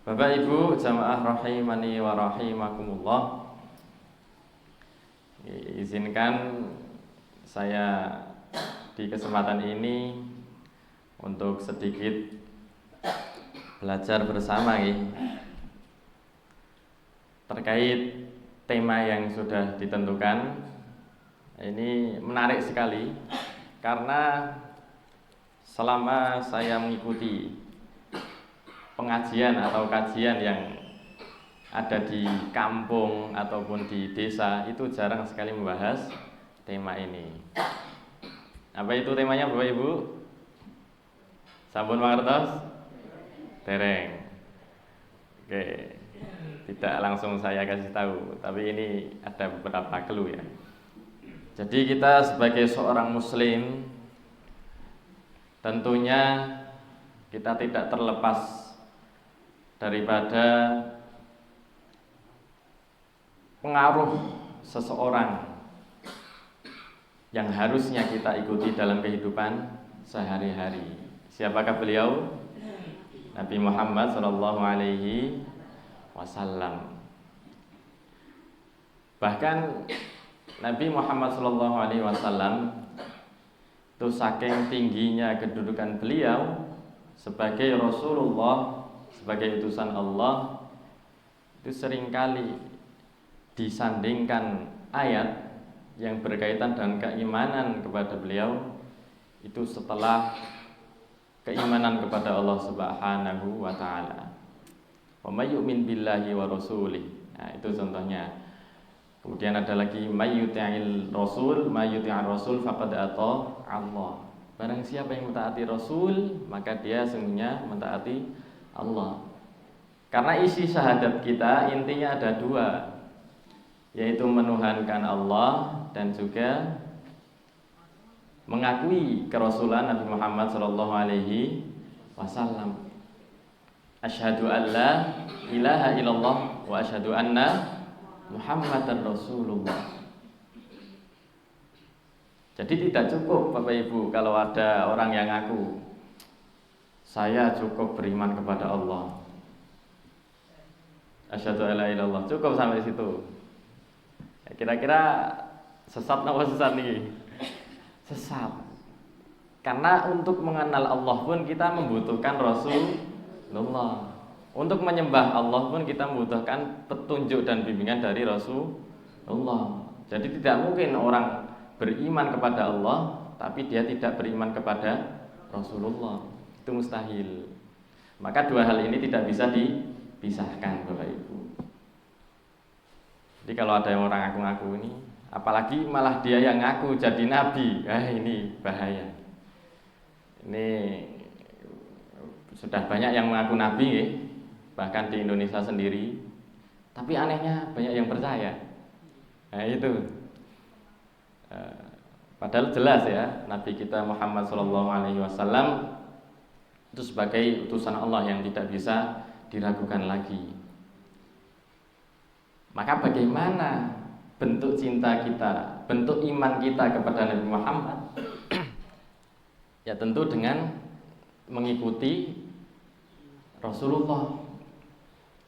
Bapak Ibu jamaah rahimani wa rahimakumullah. Izinkan saya di kesempatan ini untuk sedikit belajar bersama terkait tema yang sudah ditentukan. Ini menarik sekali karena selama saya mengikuti pengajian atau kajian yang ada di kampung ataupun di desa, itu jarang sekali membahas tema ini. Apa itu temanya Bapak Ibu? Sampun mangertos? Dereng. Oke. Tidak langsung saya kasih tahu, tapi ini ada beberapa clue ya. Jadi kita sebagai seorang muslim tentunya kita tidak terlepas daripada pengaruh seseorang yang harusnya kita ikuti dalam kehidupan sehari-hari. Siapakah beliau? Nabi Muhammad SAW. Bahkan Nabi Muhammad SAW itu saking tingginya kedudukan beliau sebagai Rasulullah, sebagai utusan Allah, itu seringkali disandingkan ayat yang berkaitan dengan keimanan kepada beliau itu setelah keimanan kepada Allah Subhanahu wa taala. Wa may yu'min billahi wa rasulih. Nah, itu contohnya. Kemudian ada lagi may yuti'il rasul, may yuti'ir rasul faqad ata Allah. Barang siapa yang mentaati Rasul, maka dia sesungguhnya mentaati Allah. Karena isi syahadat kita intinya ada dua, yaitu menuhankan Allah dan juga mengakui kerasulan Nabi Muhammad SAW. Asyhadu an la ilaha illallah wa asyhadu anna Muhammadan Rasulullah. Jadi tidak cukup Bapak Ibu kalau ada orang yang ngaku saya cukup beriman kepada Allah, asyhadu alla ilaha illallah, cukup sampai situ. Kira-kira sesat apa sesat nih? Sesat. Karena untuk mengenal Allah pun kita membutuhkan Rasulullah. Untuk menyembah Allah pun kita membutuhkan petunjuk dan bimbingan dari Rasulullah. Jadi tidak mungkin orang beriman kepada Allah tapi dia tidak beriman kepada Rasulullah. Itu mustahil. Maka dua hal ini tidak bisa dipisahkan Bapak Ibu. Jadi kalau ada yang orang ngaku-ngaku ini, apalagi malah dia yang ngaku jadi nabi, ini bahaya. Ini sudah banyak yang mengaku nabi bahkan di Indonesia sendiri. Tapi anehnya banyak yang percaya. Nah itu. Padahal jelas ya, Nabi kita Muhammad SAW itu sebagai utusan Allah yang tidak bisa diragukan lagi. Maka bagaimana bentuk cinta kita, bentuk iman kita kepada Nabi Muhammad? Ya tentu dengan mengikuti Rasulullah,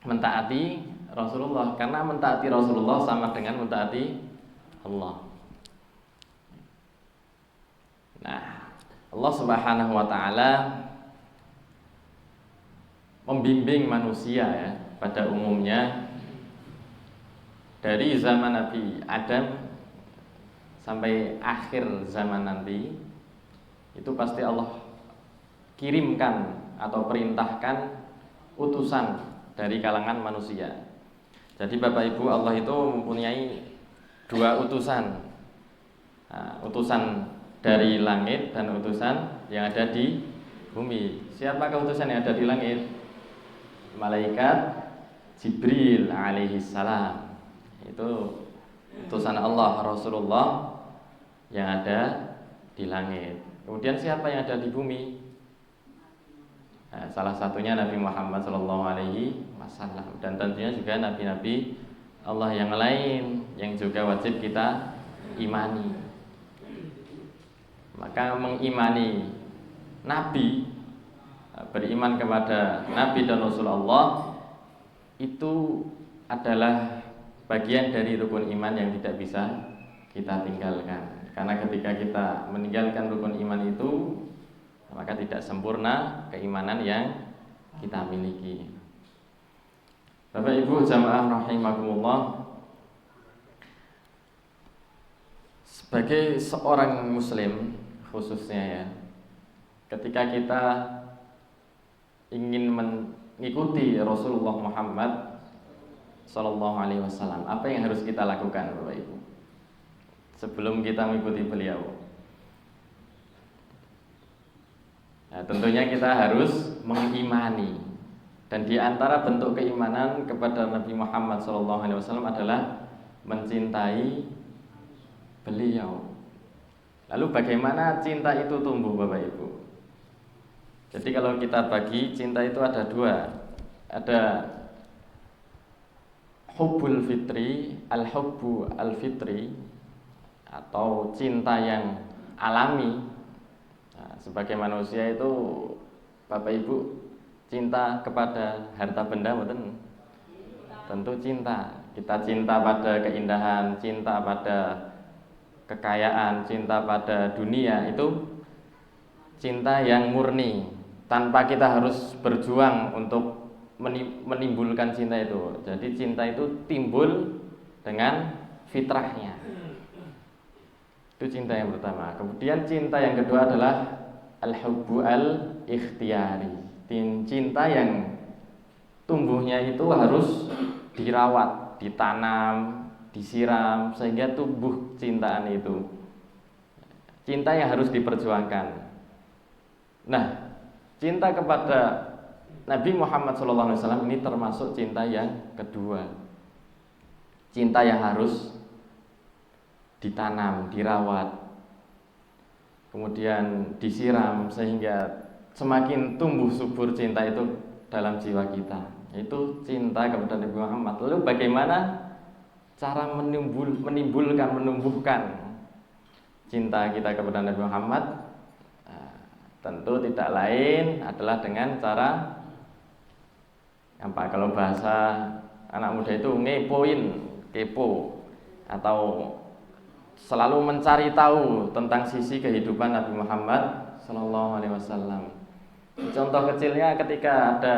mentaati Rasulullah. Karena mentaati Rasulullah sama dengan mentaati Allah. Nah, Allah Subhanahu wa taala membimbing manusia ya pada umumnya dari zaman Nabi Adam sampai akhir zaman nanti, itu pasti Allah kirimkan atau perintahkan utusan dari kalangan manusia. Jadi Bapak Ibu, Allah itu mempunyai dua utusan. Nah, utusan dari langit dan utusan yang ada di bumi. Siapakah utusan yang ada di langit? Malaikat Jibril alaihissalam. Itu utusan Allah, Rasulullah yang ada di langit. Kemudian siapa yang ada di bumi? Nah, salah satunya Nabi Muhammad SAW. Dan tentunya juga nabi-nabi Allah yang lain yang juga wajib kita imani. Maka mengimani Nabi, beriman kepada Nabi dan Rasul Allah itu adalah bagian dari rukun iman yang tidak bisa kita tinggalkan. Karena ketika kita meninggalkan rukun iman itu, maka tidak sempurna keimanan yang kita miliki. Bapak Ibu jamaah rahimakumullah, sebagai seorang muslim khususnya ya, ketika kita ingin mengikuti Rasulullah Muhammad Sallallahu Alaihi Wasallam, apa yang harus kita lakukan Bapak Ibu sebelum kita mengikuti beliau? Nah, tentunya kita harus mengimani, dan di antara bentuk keimanan kepada Nabi Muhammad Sallallahu Alaihi Wasallam adalah mencintai beliau. Lalu bagaimana cinta itu tumbuh Bapak Ibu? Jadi kalau kita bagi cinta itu ada dua, ada hubbul fitri, al-hubbu al-fitri, atau cinta yang alami. Nah, sebagai manusia itu Bapak Ibu cinta kepada harta benda betul? Tentu cinta. Kita cinta pada keindahan, cinta pada kekayaan, cinta pada dunia, itu cinta yang murni, tanpa kita harus berjuang untuk menimbulkan cinta itu. Jadi cinta itu timbul dengan fitrahnya. Itu cinta yang pertama. Kemudian cinta yang kedua adalah al-hubbu al-ikhtiyari. Cinta yang tumbuhnya itu harus dirawat, ditanam, disiram sehingga tumbuh cintaan itu. Cinta yang harus diperjuangkan. Nah, cinta kepada Nabi Muhammad SAW ini termasuk cinta yang kedua. Cinta yang harus ditanam, dirawat, kemudian disiram sehingga semakin tumbuh subur cinta itu dalam jiwa kita. Itu cinta kepada Nabi Muhammad. Lalu bagaimana cara menumbuhkan cinta kita kepada Nabi Muhammad? Nah, tentu tidak lain adalah dengan cara apa, kalau bahasa anak muda itu ngepoin, kepo, atau selalu mencari tahu tentang sisi kehidupan Nabi Muhammad Sallallahu Alaihi Wasallam. Contoh kecilnya ketika ada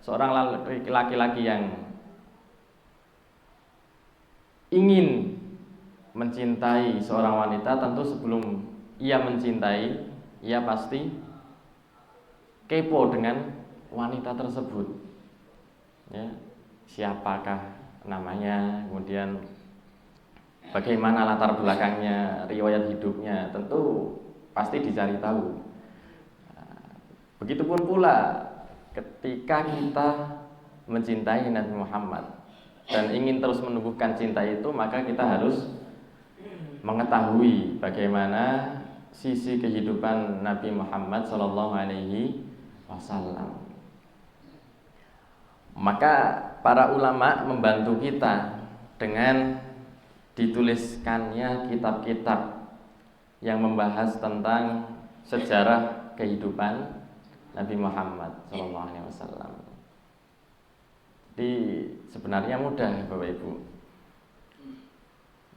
seorang laki-laki yang ingin mencintai seorang wanita, tentu sebelum ia mencintai, ia pasti kepo dengan wanita tersebut. Ya, siapakah namanya, kemudian bagaimana latar belakangnya, riwayat hidupnya, tentu pasti dicari tahu. Begitupun pula ketika kita mencintai Nabi Muhammad dan ingin terus menumbuhkan cinta itu, maka kita harus mengetahui bagaimana sisi kehidupan Nabi Muhammad Sallallahu Alaihi Wasallam. Maka para ulama membantu kita dengan dituliskannya kitab-kitab yang membahas tentang sejarah kehidupan Nabi Muhammad SAW. Jadi sebenarnya mudah Bapak Ibu.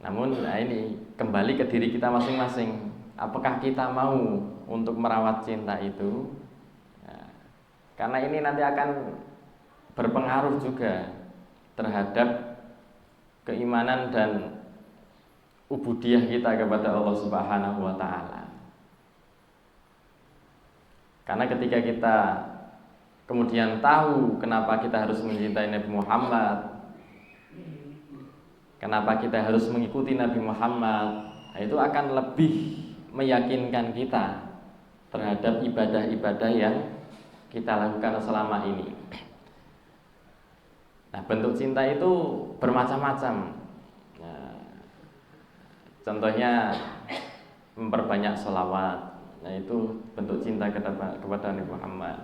Namun ini kembali ke diri kita masing-masing. Apakah kita mau untuk merawat cinta itu? Nah, karena ini nanti akan berpengaruh juga terhadap keimanan dan ubudiyah kita kepada Allah Subhanahu wa taala. Karena ketika kita kemudian tahu kenapa kita harus mencintai Nabi Muhammad, kenapa kita harus mengikuti Nabi Muhammad, itu akan lebih meyakinkan kita terhadap ibadah-ibadah yang kita lakukan selama ini. Nah, bentuk cinta itu bermacam-macam. Nah, contohnya memperbanyak sholawat. Nah, itu bentuk cinta kepada Nabi Muhammad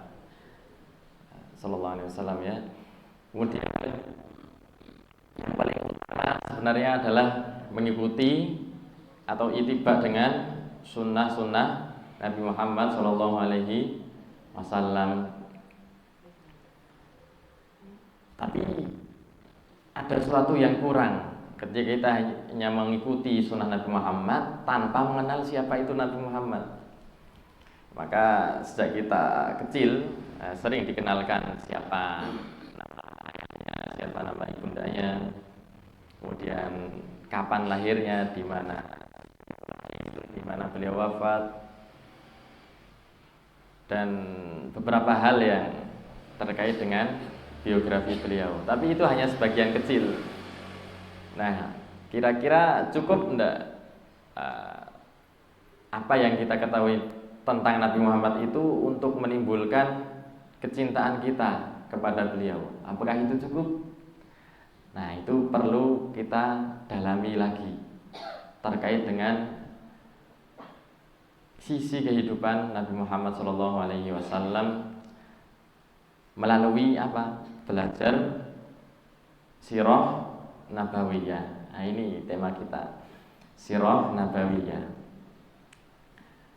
Sallallahu Alaihi Wasallam ya. Kemudian yang paling utama sebenarnya adalah mengikuti atau ittiba dengan sunnah-sunnah Nabi Muhammad Sallallahu Alaihi Wasallam. Tapi ada sesuatu yang kurang ketika kita hanya mengikuti sunnah Nabi Muhammad tanpa mengenal siapa itu Nabi Muhammad. Maka sejak kita kecil sering dikenalkan siapa nama ayahnya, siapa nama ibundanya, kemudian kapan lahirnya, di mana beliau wafat, dan beberapa hal yang terkait dengan biografi beliau. Tapi itu hanya sebagian kecil. Nah, kira-kira cukup enggak apa yang kita ketahui tentang Nabi Muhammad itu untuk menimbulkan kecintaan kita kepada beliau? Apakah itu cukup? Nah, itu perlu kita dalami lagi terkait dengan sisi kehidupan Nabi Muhammad SAW melalui apa? Belajar sirah nabawiyah. Nah, ini tema kita, sirah nabawiyah.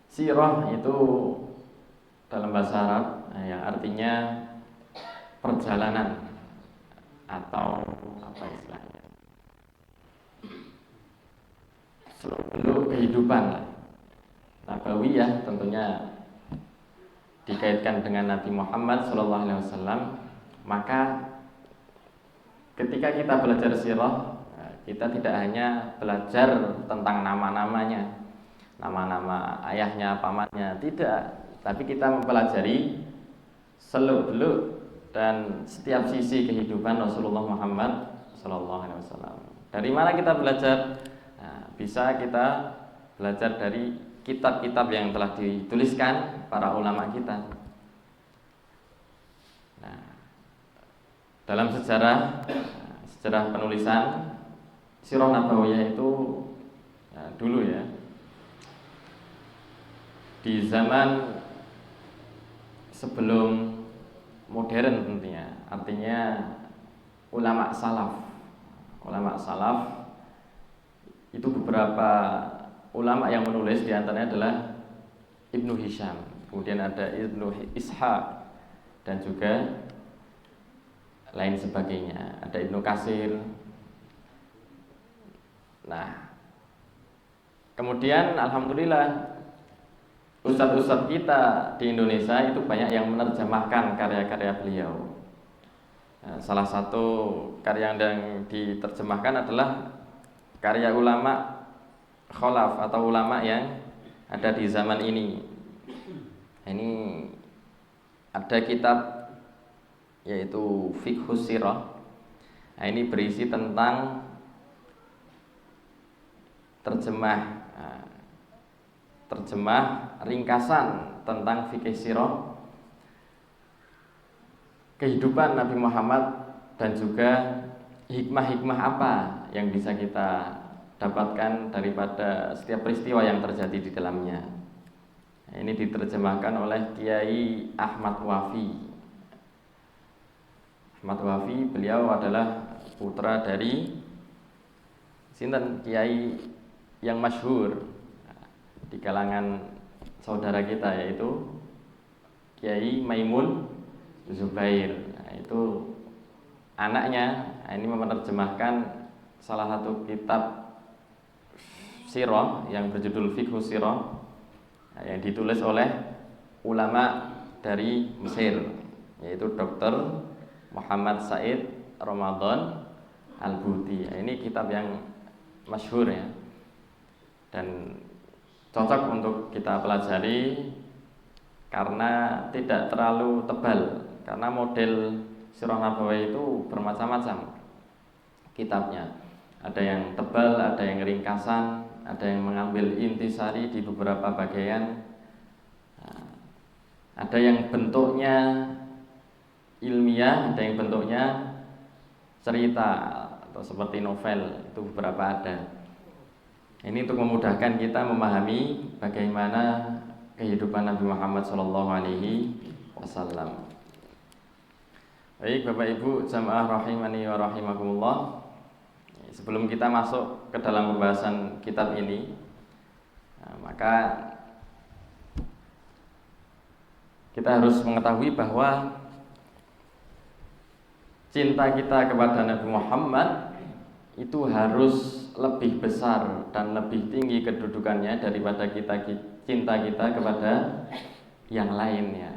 Sirah itu dalam bahasa Arab yang artinya perjalanan atau apa istilahnya, seluk-beluk kehidupan lah. Nabawiyah tentunya dikaitkan dengan Nabi Muhammad SAW. Maka ketika kita belajar sirah, kita tidak hanya belajar tentang nama-namanya, nama-nama ayahnya, pamannya, tidak, tapi kita mempelajari seluk-beluk dan setiap sisi kehidupan Rasulullah Muhammad SAW. Dari mana kita belajar? Nah, bisa kita belajar dari kitab-kitab yang telah dituliskan para ulama kita. Nah, dalam sejarah penulisan sirah nabawiyah itu dulu ya, di zaman sebelum modern tentunya, artinya ulama salaf itu beberapa ulama yang menulis, diantaranya adalah Ibnu Hisham, kemudian ada Ibnu Ishaq, dan juga lain sebagainya, ada Ibnu Katsir. Nah, kemudian alhamdulillah ustadz-ustadz kita di Indonesia itu banyak yang menerjemahkan karya-karya beliau. Nah, salah satu karya yang diterjemahkan adalah karya ulama khalaf atau ulama yang ada di zaman ini. Ini ada kitab yaitu Fiqhus Sirah. Nah, ini berisi tentang terjemah ringkasan tentang fikih sirah, kehidupan Nabi Muhammad, dan juga hikmah-hikmah apa yang bisa kita dapatkan daripada setiap peristiwa yang terjadi di dalamnya. Ini diterjemahkan oleh Kiai Ahmad Wafi. Ahmad Wafi, beliau adalah putra dari sinten kiai yang masyhur di kalangan saudara kita, yaitu Kiai Maimun Zubair. Nah, itu anaknya. Nah, ini menerjemahkan salah satu kitab sirah yang berjudul Fiqhus Sirah, yang ditulis oleh ulama dari Mesir, yaitu Dr. Muhammad Said Ramadan Al-Buti. Ini kitab yang masyhur ya, dan cocok untuk kita pelajari karena tidak terlalu tebal, karena model sirah nabawiyah itu bermacam-macam kitabnya. Ada yang tebal, ada yang ringkasan, ada yang mengambil intisari di beberapa bagian, ada yang bentuknya ilmiah, ada yang bentuknya cerita atau seperti novel, itu beberapa ada. Ini untuk memudahkan kita memahami bagaimana kehidupan Nabi Muhammad SAW. Baik Bapak Ibu jamaah rahimani wa rahimakumullah, sebelum kita masuk ke dalam pembahasan kitab ini, maka kita harus mengetahui bahwa cinta kita kepada Nabi Muhammad itu harus lebih besar dan lebih tinggi kedudukannya daripada cinta kita kepada yang lainnya.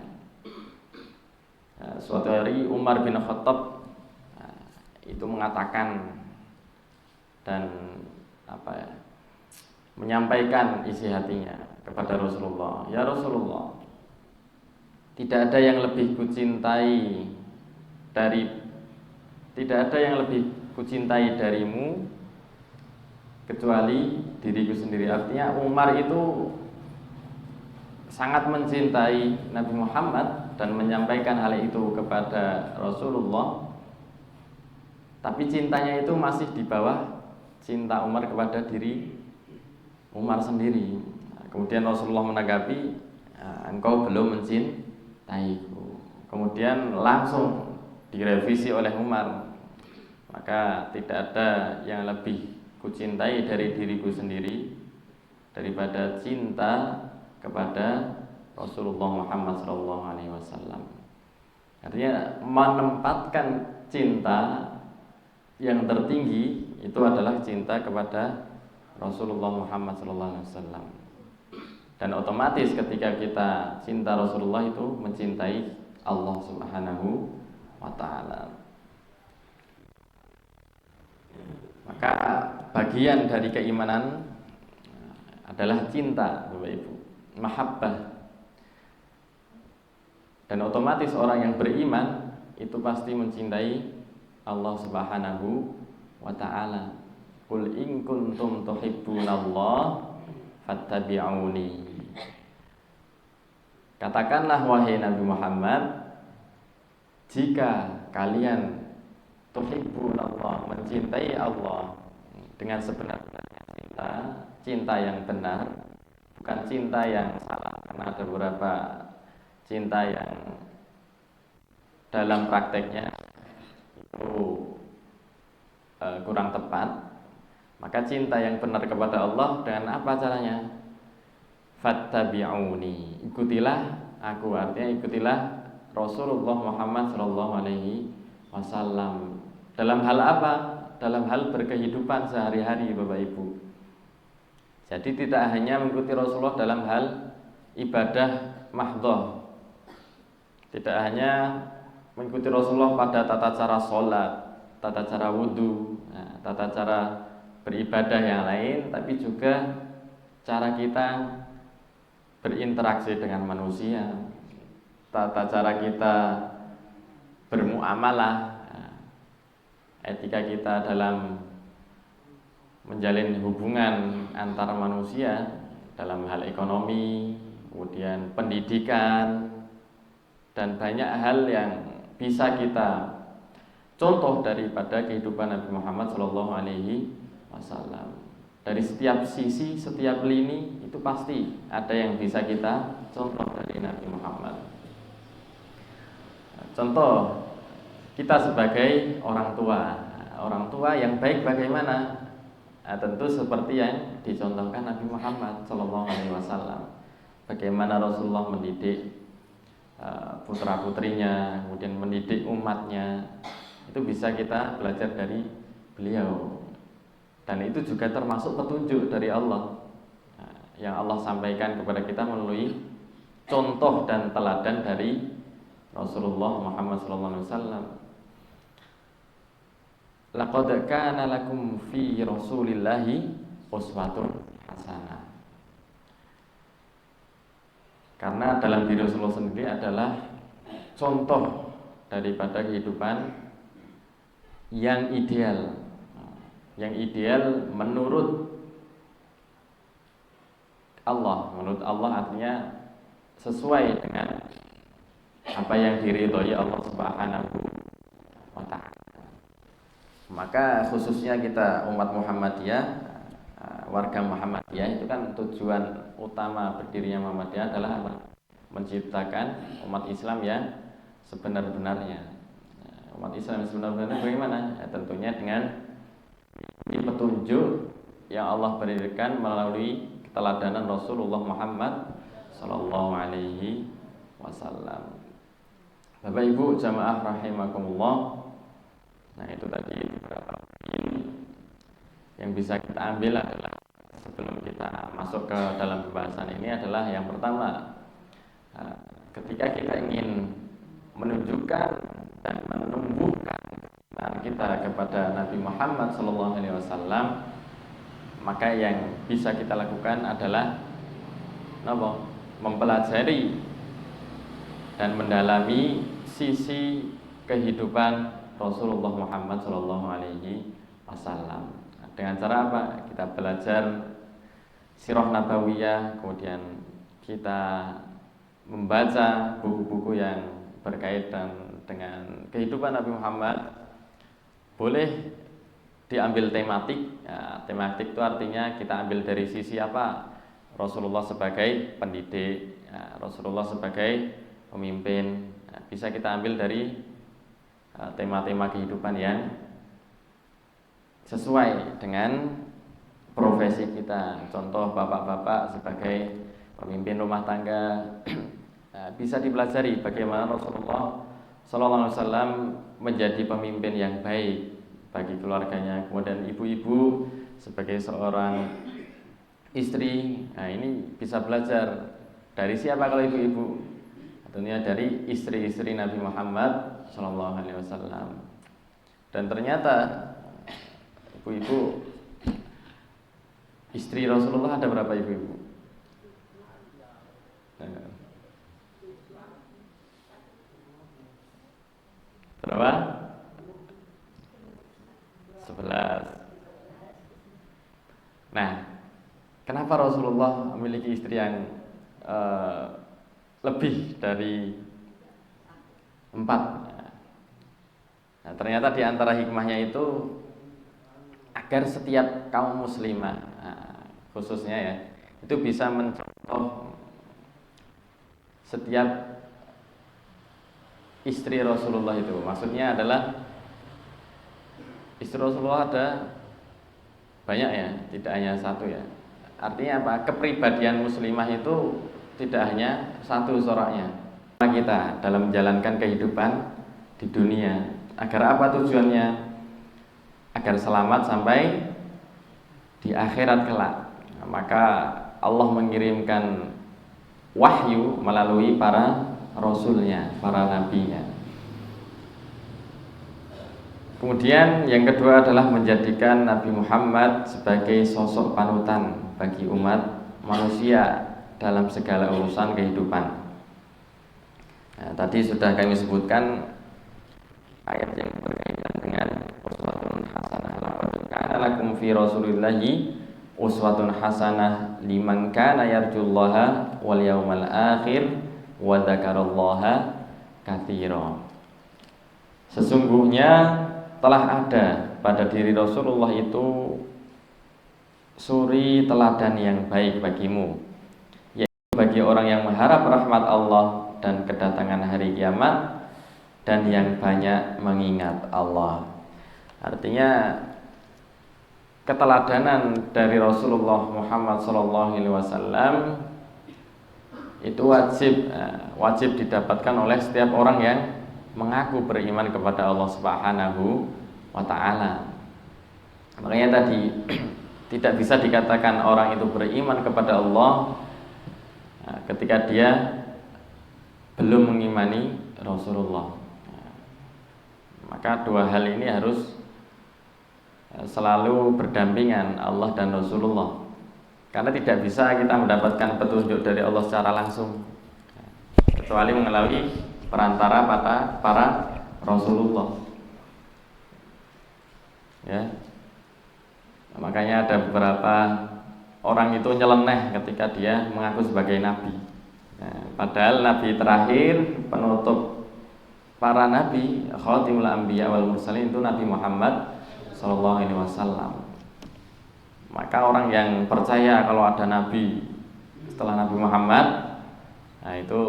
Suatu hari Umar bin Khattab itu mengatakan dan menyampaikan isi hatinya kepada Rasulullah, ya Rasulullah, tidak ada yang lebih kucintai darimu kecuali diriku sendiri. Artinya Umar itu sangat mencintai Nabi Muhammad dan menyampaikan hal itu kepada Rasulullah, tapi cintanya itu masih di bawah cinta Umar kepada diri Umar sendiri. Kemudian Rasulullah menanggapi, engkau belum mencintaiku. Kemudian langsung direvisi oleh Umar, maka tidak ada yang lebih kucintai dari diriku sendiri daripada cinta kepada Rasulullah Muhammad SAW. Artinya menempatkan cinta yang tertinggi itu adalah cinta kepada Rasulullah Muhammad SAW. Dan otomatis ketika kita cinta Rasulullah itu mencintai Allah Subhanahu wa ta'ala. Maka bagian dari keimanan adalah cinta, Bapak Ibu, mahabbah. Dan otomatis orang yang beriman itu pasti mencintai Allah Subhanahu wa ta'ala. Qul in kuntum tuhibbunallah fattabi'uni. Katakanlah wahai Nabi Muhammad, jika kalian tuhibbunallah, mencintai Allah dengan sebenar-benarnya cinta yang benar, bukan cinta yang salah, karena ada beberapa cinta yang dalam prakteknya itu kurang tepat. Maka cinta yang benar kepada Allah dengan apa caranya? Fattabi'uni, ikutilah aku, artinya ikutilah Rasulullah Muhammad SAW. Dalam hal apa? Dalam hal berkehidupan sehari-hari, Bapak Ibu. Jadi tidak hanya mengikuti Rasulullah dalam hal ibadah mahdhah, tidak hanya mengikuti Rasulullah pada tata cara sholat, tata cara wudhu, tata cara beribadah yang lain, tapi juga cara kita berinteraksi dengan manusia, tata cara kita bermuamalah, etika kita dalam menjalin hubungan antar manusia dalam hal ekonomi, kemudian pendidikan, dan banyak hal yang bisa kita contoh daripada kehidupan Nabi Muhammad SAW. Dari setiap sisi, setiap lini itu pasti ada yang bisa kita contoh dari Nabi Muhammad. Contoh kita sebagai orang tua yang baik bagaimana? Tentu seperti yang dicontohkan Nabi Muhammad SAW. Bagaimana Rasulullah mendidik putra-putrinya, kemudian mendidik umatnya, itu bisa kita belajar dari beliau. Dan itu juga termasuk petunjuk dari Allah yang Allah sampaikan kepada kita melalui contoh dan teladan dari Rasulullah Muhammad SAW. Laqad kana lakum fi Rasulillahi uswatun hasanah. Karena dalam diri Rasulullah sendiri adalah contoh daripada kehidupan yang ideal. Yang ideal menurut Allah. Menurut Allah artinya sesuai dengan apa yang diridhoi Allah Subhanahu wa ta'ala. Maka khususnya kita umat Muhammadiyah, warga Muhammadiyah, itu kan tujuan utama berdirinya Muhammadiyah adalah menciptakan umat Islam yang sebenar-benarnya. Umat Islam yang sebenar-benarnya bagaimana? Tentunya dengan ini petunjuk yang Allah berikan melalui keteladanan Rasulullah Muhammad Sallallahu Alaihi Wasallam. Bapak Ibu jamaah rahimakumullah, Nah, itu tadi beberapa poin yang bisa kita ambil adalah sebelum kita masuk ke dalam pembahasan ini adalah yang pertama, ketika kita ingin menunjukkan dan menumbuhkan iman kita kepada Nabi Muhammad SAW, maka yang bisa kita lakukan adalah mempelajari dan mendalami sisi kehidupan Rasulullah Muhammad SAW. Dengan cara apa? Kita belajar sirah nabawiyah, kemudian kita membaca buku-buku yang berkaitan dengan kehidupan Nabi Muhammad. Boleh diambil tematik. Ya, tematik itu artinya kita ambil dari sisi apa? Rasulullah sebagai pendidik, ya, Rasulullah sebagai pemimpin. Ya, bisa kita ambil dari tema-tema kehidupan yang sesuai dengan profesi kita. Contoh bapak-bapak sebagai pemimpin rumah tangga, bisa dipelajari bagaimana Rasulullah SAW menjadi pemimpin yang baik bagi keluarganya. Kemudian ibu-ibu sebagai seorang istri, nah ini bisa belajar dari siapa kalau ibu-ibu? Tentunya dari istri-istri Nabi Muhammad SAW. Dan ternyata ibu-ibu, istri Rasulullah ada berapa ibu-ibu? Berapa? 11. Nah, kenapa Rasulullah memiliki istri yang lebih dari 4? Nah, ternyata di antara hikmahnya itu agar setiap kaum muslimah, khususnya ya, itu bisa mencontoh setiap istri Rasulullah itu. Maksudnya adalah istri Rasulullah ada banyak ya, tidak hanya satu ya. Artinya apa? Kepribadian muslimah itu tidak hanya satu coraknya. Kita dalam menjalankan kehidupan di dunia, agar apa tujuannya? Agar selamat sampai di akhirat kelak. Nah, maka Allah mengirimkan wahyu melalui para rasulnya, para nabinya. Kemudian yang kedua adalah menjadikan Nabi Muhammad sebagai sosok panutan bagi umat manusia dalam segala urusan kehidupan. Nah, tadi sudah kami sebutkan ayat yang berkaitan dengan uswatun hasanah. Laqad kana lakum fi Rasulillahi uswatun hasanah liman kana yarjullaha wal yawmal akhir wa dzakarallaha katsiran. Sesungguhnya telah ada pada diri Rasulullah itu suri teladan yang baik bagimu, yaitu bagi orang yang mengharap rahmat Allah dan kedatangan hari kiamat dan yang banyak mengingat Allah. Artinya keteladanan dari Rasulullah Muhammad SAW itu wajib didapatkan oleh setiap orang yang mengaku beriman kepada Allah Subhanahu wa ta'ala. Makanya tadi tidak bisa dikatakan orang itu beriman kepada Allah ketika dia belum mengimani Rasulullah. Maka dua hal ini harus selalu berdampingan, Allah dan Rasulullah. Karena tidak bisa kita mendapatkan petunjuk dari Allah secara langsung kecuali melalui perantara para Rasulullah. Ya. Makanya ada beberapa orang itu nyeleneh ketika dia mengaku sebagai nabi. Padahal nabi terakhir, penutup para nabi, khatimul anbiya wal mursalin itu Nabi Muhammad SAW. Maka orang yang percaya kalau ada nabi setelah Nabi Muhammad, nah itu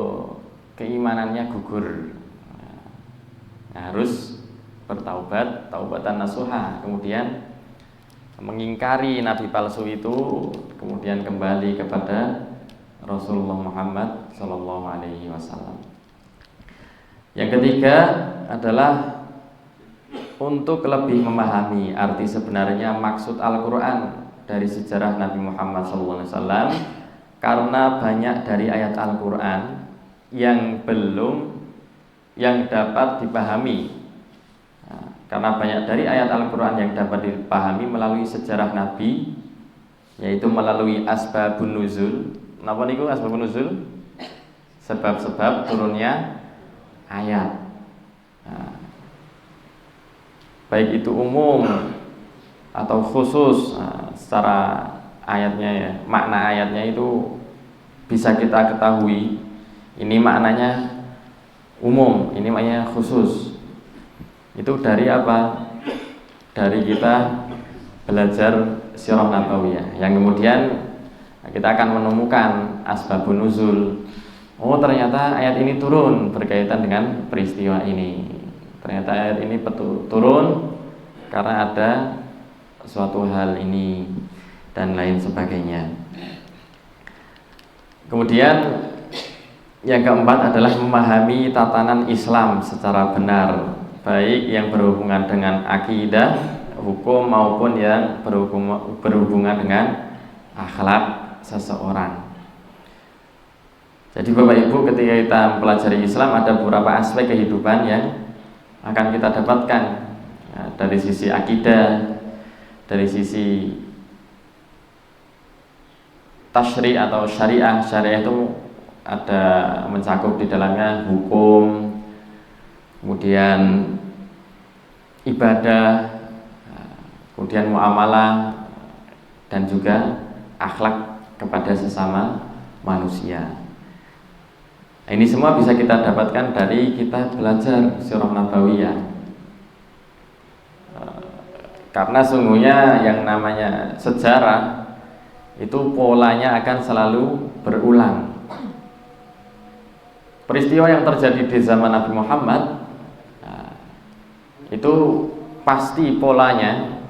keimanannya gugur. Nah, harus bertaubat, taubatan nasuha, kemudian mengingkari nabi palsu itu, kemudian kembali kepada Rasulullah Muhammad SAW. Yang ketiga adalah untuk lebih memahami arti sebenarnya maksud Al-Quran dari sejarah Nabi Muhammad SAW, karena banyak dari ayat Al-Quran yang dapat dipahami. Karena banyak dari ayat Al-Quran yang dapat dipahami melalui sejarah Nabi, yaitu melalui asbabun nuzul. Napa niku asbabun nuzul? Sebab-sebab turunnya ayat. Baik itu umum atau khusus, secara ayatnya ya, makna ayatnya itu bisa kita ketahui. Ini maknanya umum, ini maknanya khusus. Itu dari apa? Dari kita belajar sirah nabawiyah, yang kemudian kita akan menemukan asbabun nuzul. Oh, ternyata ayat ini turun berkaitan dengan peristiwa ini. Ternyata ayat ini turun karena ada suatu hal ini dan lain sebagainya. Kemudian yang keempat adalah memahami tatanan Islam secara benar, baik yang berhubungan dengan akidah, hukum, maupun yang berhubungan dengan akhlak seseorang. Jadi Bapak Ibu, ketika kita mempelajari Islam, ada beberapa aspek kehidupan yang akan kita dapatkan, dari sisi akidah, dari sisi tasyri' atau syariah. Syariah itu ada mencakup di dalamnya hukum, kemudian ibadah, kemudian muamalah, dan juga akhlak kepada sesama manusia. Ini semua bisa kita dapatkan dari kita belajar sirah nabawiyah. Karena sungguhnya yang namanya sejarah itu polanya akan selalu berulang. Peristiwa yang terjadi di zaman Nabi Muhammad, itu pasti polanya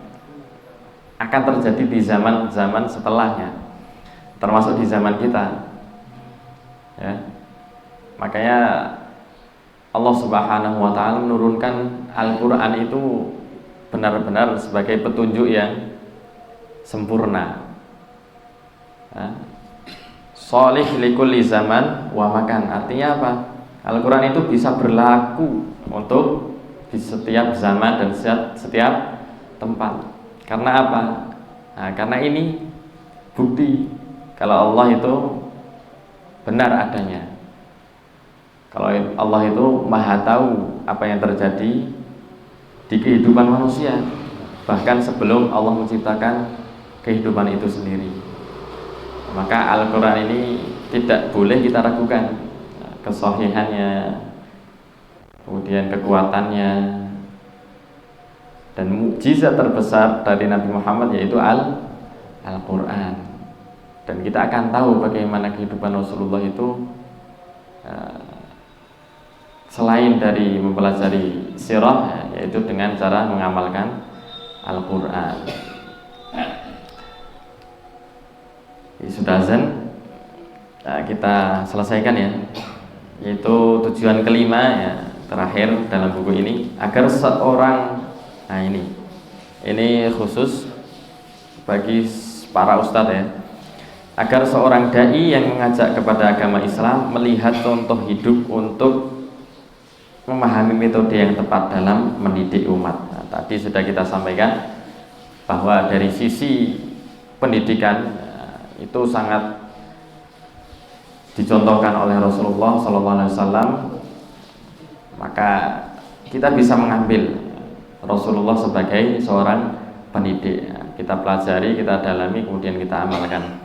akan terjadi di zaman-zaman setelahnya, termasuk di zaman kita, ya. Makanya Allah Subhanahu wa ta'ala menurunkan Al-Quran itu benar-benar sebagai petunjuk yang sempurna, ya. Sholih likulli zaman wa makan. Artinya apa? Al-Quran itu bisa berlaku untuk di setiap zaman dan setiap tempat. Karena apa? Nah, karena ini bukti kalau Allah itu benar adanya. Kalau Allah itu maha tahu apa yang terjadi di kehidupan manusia, bahkan sebelum Allah menciptakan kehidupan itu sendiri. Maka Al-Quran ini tidak boleh kita ragukan kesahihannya, kemudian kekuatannya, dan mukjizat terbesar dari Nabi Muhammad yaitu Al-Quran. Dan kita akan tahu bagaimana kehidupan Rasulullah itu selain dari mempelajari sirah, yaitu dengan cara mengamalkan Al-Quran. Sudah azan, kita selesaikan ya, yaitu tujuan kelima ya, terakhir dalam buku ini, agar seorang, nah ini khusus bagi para ustadz ya, agar seorang dai yang mengajak kepada agama Islam melihat contoh hidup untuk memahami metode yang tepat dalam mendidik umat. Nah, tadi sudah kita sampaikan bahwa dari sisi pendidikan itu sangat dicontohkan oleh Rasulullah SAW. Maka kita bisa mengambil Rasulullah sebagai seorang pendidik. Kita pelajari, kita dalami, kemudian kita amalkan.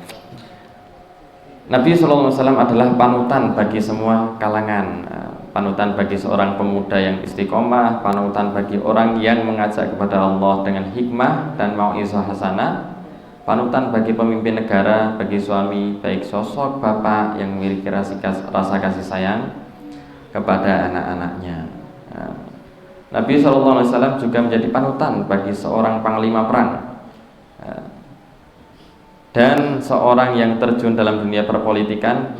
Nabi SAW adalah panutan bagi semua kalangan, panutan bagi seorang pemuda yang istiqomah, panutan bagi orang yang mengajak kepada Allah dengan hikmah dan mau'izah hasanah, panutan bagi pemimpin negara, bagi suami, baik sosok bapak yang memiliki rasa kasih sayang kepada anak-anaknya. Nabi SAW juga menjadi panutan bagi seorang panglima perang, dan seorang yang terjun dalam dunia perpolitikan,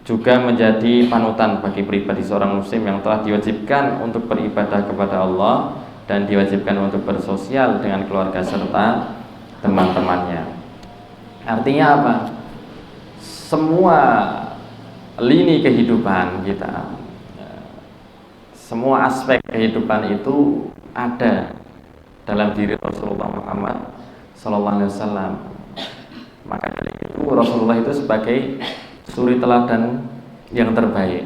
juga menjadi panutan bagi pribadi seorang muslim yang telah diwajibkan untuk beribadah kepada Allah dan diwajibkan untuk bersosial dengan keluarga serta teman-temannya. Artinya apa? Semua lini kehidupan kita, semua aspek kehidupan itu ada dalam diri Rasulullah Muhammad Sallallahu Alaihi Wasallam. Maka dari itu Rasulullah itu sebagai suri teladan yang terbaik,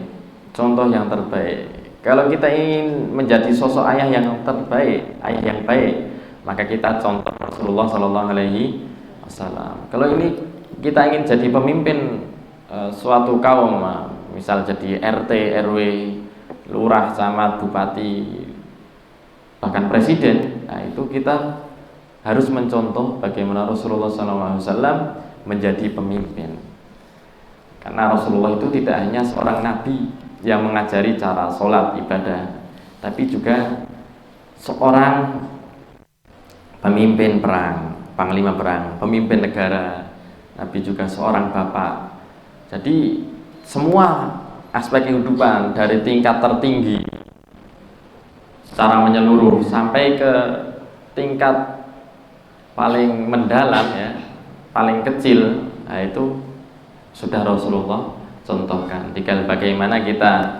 contoh yang terbaik. Kalau kita ingin menjadi sosok ayah yang terbaik, ayah yang baik, maka kita contoh Rasulullah Sallallahu Alaihi Wasallam. Kalau ini kita ingin jadi pemimpin suatu kaum, misal jadi RT, RW, lurah, camat, bupati, bahkan presiden, nah itu kita harus mencontoh bagaimana Rasulullah SAW menjadi pemimpin. Karena Rasulullah itu tidak hanya seorang nabi yang mengajari cara sholat ibadah, tapi juga seorang pemimpin perang, panglima perang, pemimpin negara. Nabi juga seorang bapak. Jadi semua aspek kehidupan dari tingkat tertinggi secara menyeluruh sampai ke tingkat paling mendalam ya, paling kecil, nah itu sudah Rasulullah contohkan. Tinggal bagaimana kita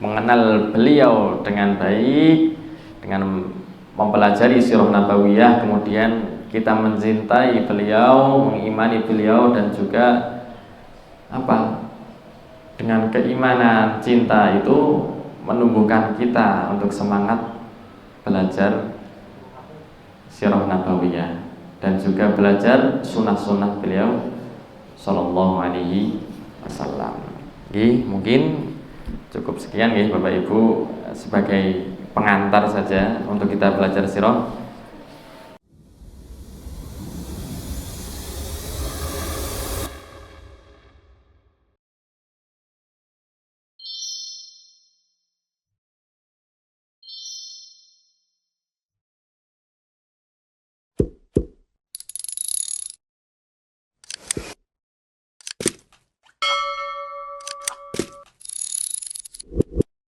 mengenal beliau dengan baik, dengan mempelajari sirah nabawiyah, kemudian kita mencintai beliau, mengimani beliau, dan juga dengan keimanan, cinta itu menumbuhkan kita untuk semangat belajar sirah nabawiyah dan juga belajar sunnah-sunnah beliau Sallallahu Alaihi Wasallam. Mungkin cukup sekian Bapak Ibu sebagai pengantar saja untuk kita belajar sirah